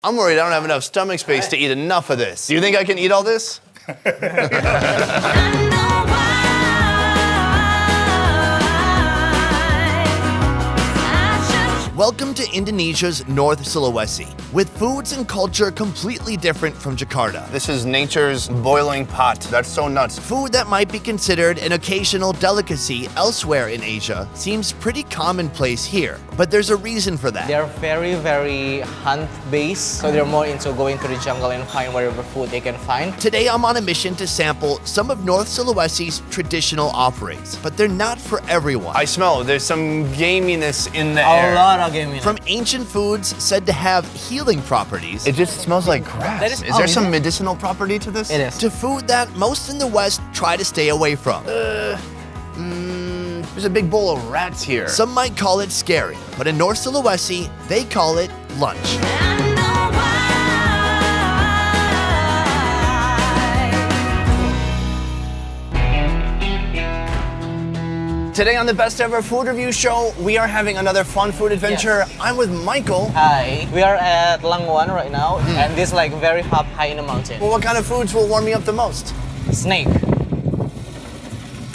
I'm worried I don't have enough stomach space to eat enough of this. Do you think I can eat all this? Welcome to Indonesia's North Sulawesi, with foods and culture completely different from Jakarta. This is nature's boiling pot. That's so nuts. Food that might be considered an occasional delicacy elsewhere in Asia seems pretty commonplace here, but there's a reason for that. They're very hunt-based, so they're more into going to the jungle and find whatever food they can find. Today I'm on a mission to sample some of North Sulawesi's traditional offerings, but they're not for everyone. I smell there's some gaminess in the air. A lot of gaming. From ancient foods said to have healing properties. It just smells like grass. Is there some medicinal property to this? It is. To food that most in the West try to stay away from. There's a big bowl of rats here. Some might call it scary, but in North Sulawesi, they call it lunch. Today on the Best Ever Food Review Show, we are having another fun food adventure. Yes. I'm with Michael. Hi. We are at Langwan right now, and this is like very up high in the mountain. Well, what kind of foods will warm me up the most? Snake.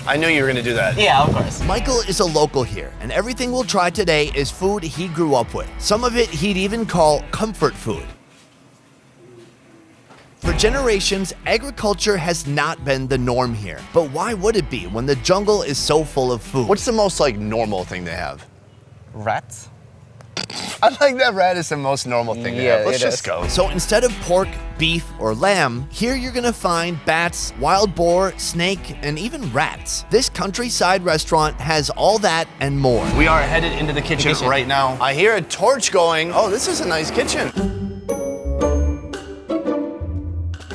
I knew you were gonna do that. Yeah, of course. Michael is a local here, and everything we'll try today is food he grew up with. Some of it he'd even call comfort food. For generations, agriculture has not been the norm here. But why would it be when the jungle is so full of food? What's the most normal thing they have? Rats. I like that rat is the most normal thing they have. Let's just go. So instead of pork, beef, or lamb, here you're gonna find bats, wild boar, snake, and even rats. This countryside restaurant has all that and more. We are headed into the kitchen right now. I hear a torch going. Oh, this is a nice kitchen.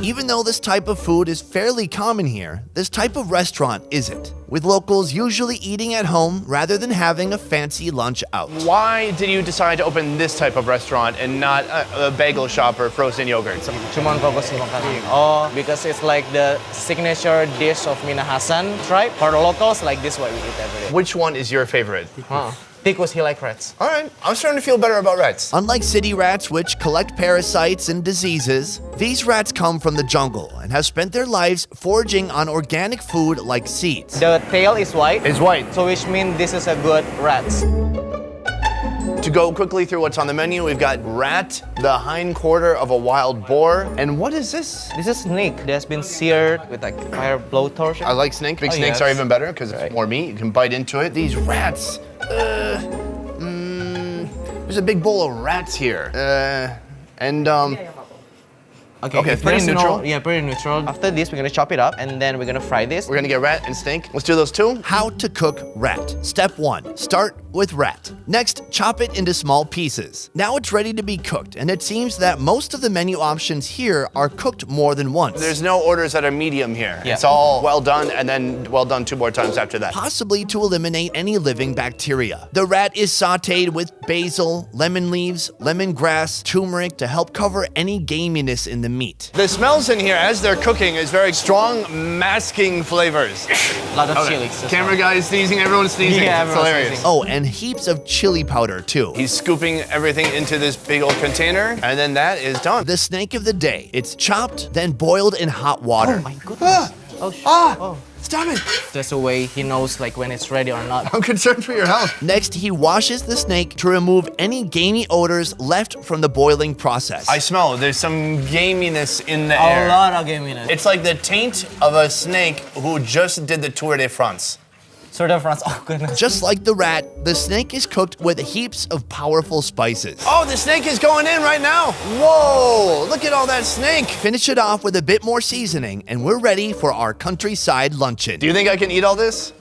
Even though this type of food is fairly common here, this type of restaurant isn't, with locals usually eating at home rather than having a fancy lunch out. Why did you decide to open this type of restaurant and not a bagel shop or frozen yogurt? Cuman fokus di makan. Oh, because it's like the signature dish of Minahasan tribe. For the locals, like this what we eat every day. Which one is your favorite? Because he like rats. All right, I'm starting to feel better about rats. Unlike city rats, which collect parasites and diseases, these rats come from the jungle and have spent their lives foraging on organic food like seeds. The tail is white. It's white. So which means this is a good rats. To go quickly through what's on the menu, we've got rat, the hind quarter of a wild boar, and what is this? This is snake that has been seared with like fire blowtorch. I like snake. Big snakes are even better because it's more meat. You can bite into it. These rats. There's a big bowl of rats here. Okay, pretty neutral. Yeah, pretty neutral. After this, we're gonna chop it up and then we're gonna fry this. We're gonna get rat and snake. Let's do those two. How to cook rat. Step 1, start with rat. Next, chop it into small pieces. Now it's ready to be cooked, and it seems that most of the menu options here are cooked more than once. There's no orders that are medium here. Yeah. It's all well done and then well done 2 more times after that. Possibly to eliminate any living bacteria. The rat is sauteed with basil, lemon leaves, lemongrass, turmeric to help cover any gaminess in the meat. The smells in here as they're cooking is very strong, masking flavors. A lot of chilies. Camera guy is sneezing, everyone's sneezing. Yeah, it's hilarious. sneezing. Oh, and heaps of chili powder too. He's scooping everything into this big old container, and then that is done. The snake of the day. It's chopped, then boiled in hot water. Oh my goodness. Stop it! That's the way he knows like when it's ready or not. I'm concerned for your health. Next, he washes the snake to remove any gamey odors left from the boiling process. I smell there's some gaminess in the air. A lot of gaminess. It's like the taint of a snake who just did the Tour de France. Tour de France, oh goodness. Just like the rat, the snake is cooked with heaps of powerful spices. Oh, the snake is going in right now. Whoa, look at all that snake. Finish it off with a bit more seasoning, and we're ready for our countryside luncheon. Do you think I can eat all this?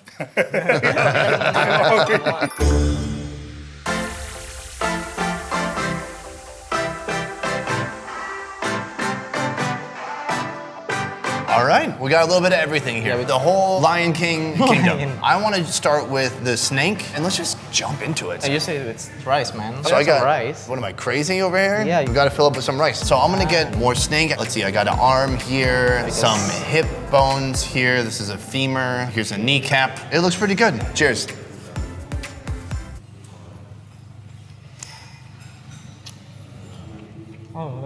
All right, we got a little bit of everything here. The whole Lion King kingdom. I want to start with the snake, and let's just jump into it. You say it's rice, man. So I got rice. What am I, crazy over here? Yeah. We got to fill up with some rice. So I'm gonna get more snake. Let's see, I got an arm here, some hip bones here. This is a femur. Here's a kneecap. It looks pretty good. Cheers. Oh,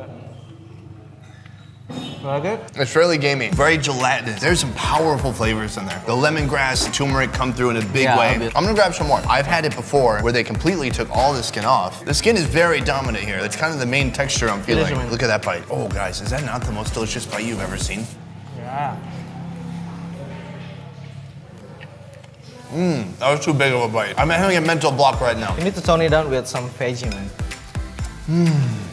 Very good. It's fairly gamey, very gelatinous. There's some powerful flavors in there. The lemongrass, turmeric come through in a big way. I'm gonna grab some more. I've had it before where they completely took all the skin off. The skin is very dominant here. That's kind of the main texture I'm feeling. Look at that bite. Oh guys, is that not the most delicious bite you've ever seen? Yeah. That was too big of a bite. I'm having a mental block right now. You need to tone it down with some veggie, man.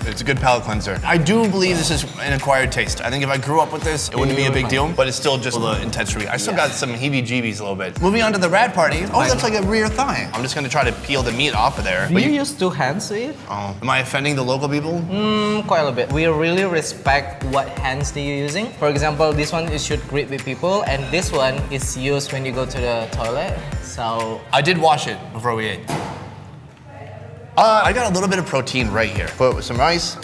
It's a good palate cleanser. I do believe this is an acquired taste. I think if I grew up with this, it wouldn't be a big deal, but it's still just a little intense for me. I still got some heebie-jeebies a little bit. Moving on to the rat party. Oh, that's like a rear thigh. I'm just gonna try to peel the meat off of there. Do you use 2 hands to eat? Oh, am I offending the local people? Quite a little bit. We really respect what hands that you're using. For example, this one is should greet with people, and this one is used when you go to the toilet. So I did wash it before we ate. I got a little bit of protein right here. Put it with some rice.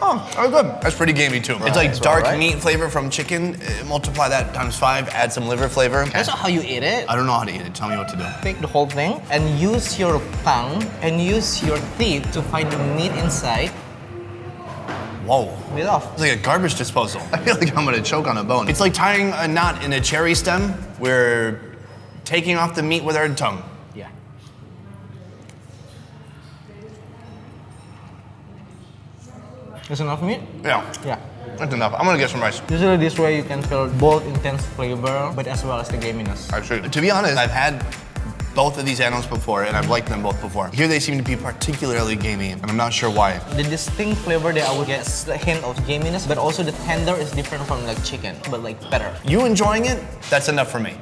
Oh, that's good. That's pretty gamey too. It's like dark meat flavor from chicken. Multiply that times 5, add some liver flavor. that's not how you eat it. I don't know how to eat it. Tell me what to do. Take the whole thing and use your tongue and use your teeth to find the meat inside. Whoa. Get off. It's like a garbage disposal. I feel like I'm gonna choke on a bone. It's like tying a knot in a cherry stem. We're taking off the meat with our tongue. Yeah. There's enough meat? Yeah. Yeah. That's enough. I'm gonna get some rice. Usually this way you can feel both intense flavor, but as well as the gaminess. Actually, to be honest, I've had both of these animals before, and I've liked them both before. Here they seem to be particularly gamey, and I'm not sure why. The distinct flavor that I would get is a hint of gaminess, but also the tender is different from like chicken, but like better. You enjoying it? That's enough for me.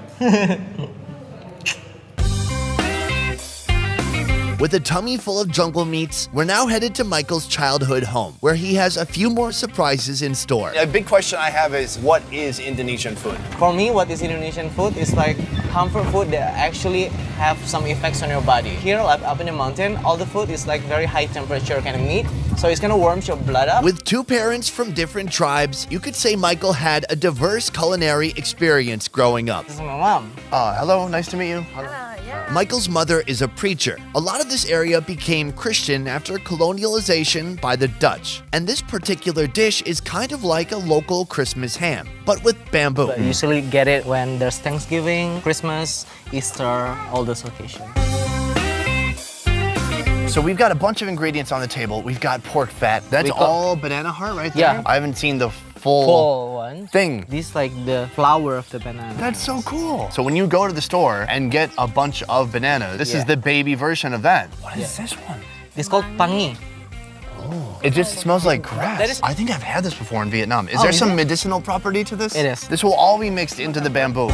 With a tummy full of jungle meats, we're now headed to Michael's childhood home, where he has a few more surprises in store. A big question I have is, what is Indonesian food? For me, what is Indonesian food is like comfort food that actually have some effects on your body. Here, like up in the mountain, all the food is like very high temperature kind of meat, so it's gonna warm your blood up. With 2 parents from different tribes, you could say Michael had a diverse culinary experience growing up. This is my mom. Hello, nice to meet you. Michael's mother is a preacher. A lot of this area became Christian after colonialization by the Dutch. And this particular dish is kind of like a local Christmas ham, but with bamboo. I usually get it when there's Thanksgiving, Christmas, Easter, all those occasions. So we've got a bunch of ingredients on the table. We've got pork fat. That's all banana heart right there? Yeah. I haven't seen the full one thing. This is like the flower of the banana. That's so cool. So when you go to the store and get a bunch of bananas, this is the baby version of that. What is this one? It's called pangi. Oh. It just smells like grass. I think I've had this before in Vietnam. Is there some medicinal property to this? It is. This will all be mixed into the bamboo.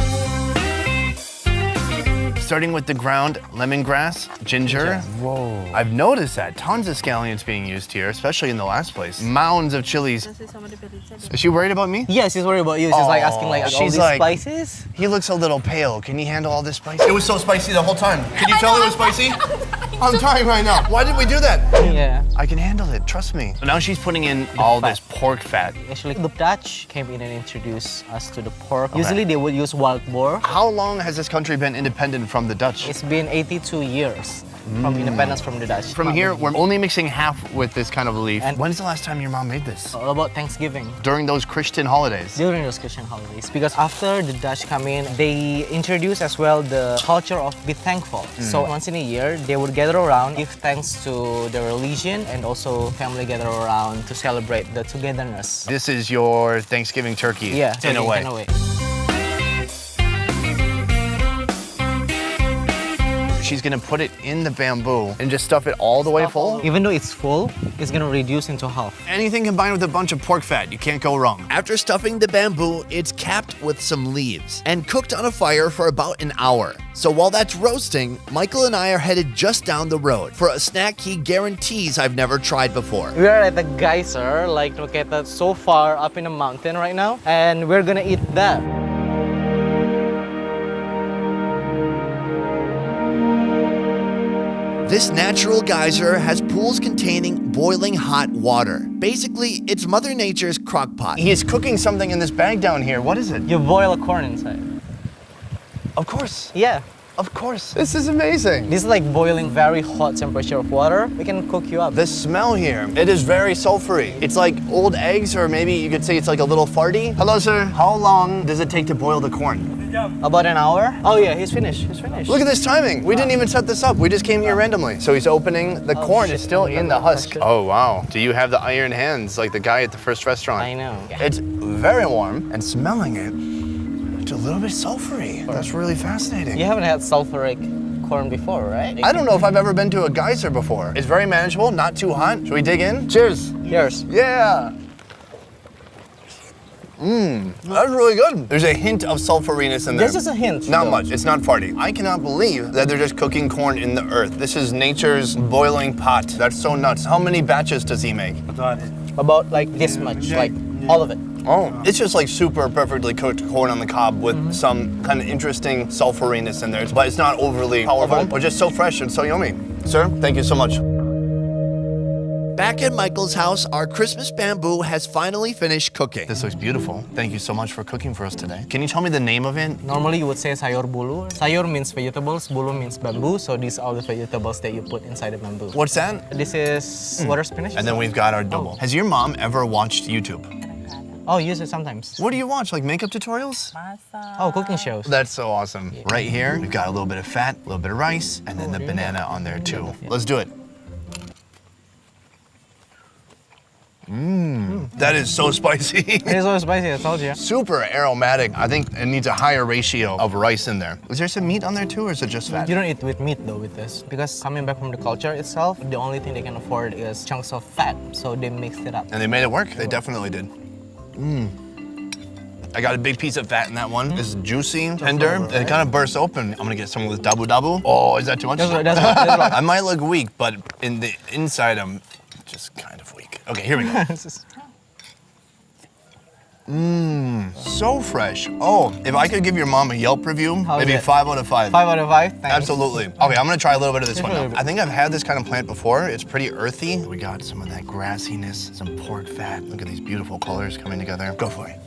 Starting with the ground lemongrass, ginger. Whoa. I've noticed that. Tons of scallions being used here, especially in the last place. Mounds of chilies. Is she worried about me? Yeah, she's worried about you. She's like asking like all these spices. He looks a little pale. Can he handle all this spice? It was so spicy the whole time. Can you tell it was spicy? I'm dying right now. Why did we do that? Yeah. I can handle it, trust me. So now she's putting in all this pork fat. Actually, the Dutch came in and introduced us to the pork. Okay. Usually they would use wild boar. How long has this country been independent from the Dutch? It's been 82 years. From independence from the Dutch. From here, we're only mixing half with this kind of leaf. And when's the last time your mom made this? All about Thanksgiving. During those Christian holidays? During those Christian holidays. Because after the Dutch come in, they introduced as well the culture of be thankful. So once in a year, they would gather around, give thanks to the religion, and also family gather around to celebrate the togetherness. This is your Thanksgiving turkey, in a way. She's gonna put it in the bamboo and just stuff it all the way full? Even though it's full, it's gonna reduce into half. Anything combined with a bunch of pork fat, you can't go wrong. After stuffing the bamboo, it's capped with some leaves and cooked on a fire for about an hour. So while that's roasting, Michael and I are headed just down the road for a snack he guarantees I've never tried before. We are at the geyser, like located so far up in the mountain right now, and we're gonna eat that. This natural geyser has pools containing boiling hot water. Basically, it's Mother Nature's crock pot. He is cooking something in this bag down here. What is it? You boil a corn inside. Of course. Yeah. Of course. This is amazing. This is like boiling very hot temperature of water. We can cook you up. The smell here, it is very sulfury. It's like old eggs, or maybe you could say it's like a little farty. Hello, sir. How long does it take to boil the corn? About an hour. Oh yeah, he's finished. He's finished. Look at this timing. We didn't even set this up. We just came here randomly. So he's opening. The corn is still in the husk. Oh, wow. Do you have the iron hands like the guy at the first restaurant? I know. It's very warm, and smelling it, it's a little bit sulfury. That's really fascinating. You haven't had sulfuric corn before, right? I don't know if I've ever been to a geyser before. It's very manageable, not too hot. Should we dig in? Cheers. Cheers. Yeah. That's really good. There's a hint of sulfuriness in there. This is a hint. Not much. It's not farty. I cannot believe that they're just cooking corn in the earth. This is nature's boiling pot. That's so nuts. How many batches does he make? About like this much, like all of it. Oh, it's just like super perfectly cooked corn on the cob with some kind of interesting sulfuriness in there, but it's not overly powerful, but just so fresh and so yummy. Sir, thank you so much. Back at Michael's house, our Christmas bamboo has finally finished cooking. This looks beautiful. Thank you so much for cooking for us today. Can you tell me the name of it? Normally you would say sayur bulu. Sayur means vegetables, bulu means bamboo, so these are the vegetables that you put inside the bamboo. What's that? This is water spinach. And then we've got our double. Has your mom ever watched YouTube? Oh, use it sometimes. What do you watch, like makeup tutorials? Oh, cooking shows. That's so awesome. Yeah. Right here, we've got a little bit of fat, a little bit of rice, and then the banana on there too. Let's do it. That is so spicy. It is so spicy, I told you. Super aromatic. I think it needs a higher ratio of rice in there. Is there some meat on there too, or is it just fat? You don't eat with meat though with this. Because coming back from the culture itself, the only thing they can afford is chunks of fat. So they mixed it up. And they made it work. They definitely did. I got a big piece of fat in that one. It's juicy, tender, and it kind of bursts open. I'm gonna get some of this dabu. Oh, is that too much? That's right. I might look weak, but in the inside, I'm just kind of weak. Okay, here we go. So fresh. Oh, if I could give your mom a Yelp review, maybe 5 out of 5. 5 out of 5? Thanks. Absolutely. Okay, I'm gonna try a little bit of this one now. I think I've had this kind of plant before. It's pretty earthy. We got some of that grassiness, some pork fat. Look at these beautiful colors coming together. Go for it.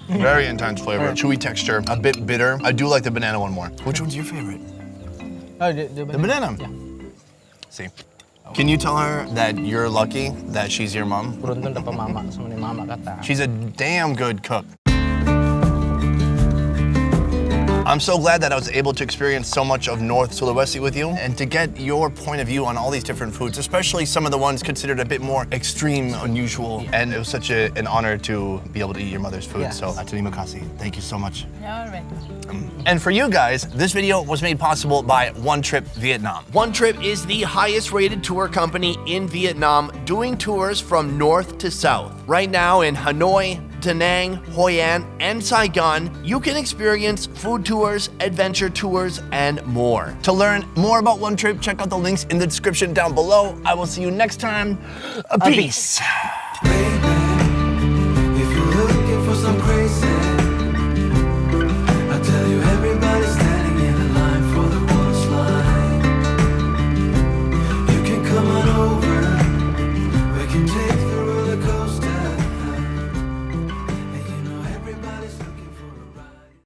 Very intense flavor, chewy texture, a bit bitter. I do like the banana one more. Which one's your favorite? Oh, the banana. Yeah. See. Can you tell her that you're lucky that she's your mom? Beruntung dapat mama sama ni mama kata. She's a damn good cook. I'm so glad that I was able to experience so much of North Sulawesi with you and to get your point of view on all these different foods, especially some of the ones considered a bit more extreme, unusual. And it was such an honor to be able to eat your mother's food. Yes. So, terima kasih. Thank you so much. All right. And for you guys, this video was made possible by One Trip Vietnam. One Trip is the highest rated tour company in Vietnam, doing tours from north to south. Right now in Hanoi, Da Nang, Hoi An, and Saigon, you can experience food tours, adventure tours, and more. To learn more about One Trip, check out the links in the description down below. I will see you next time. Peace. Baby, if you're looking for some crazy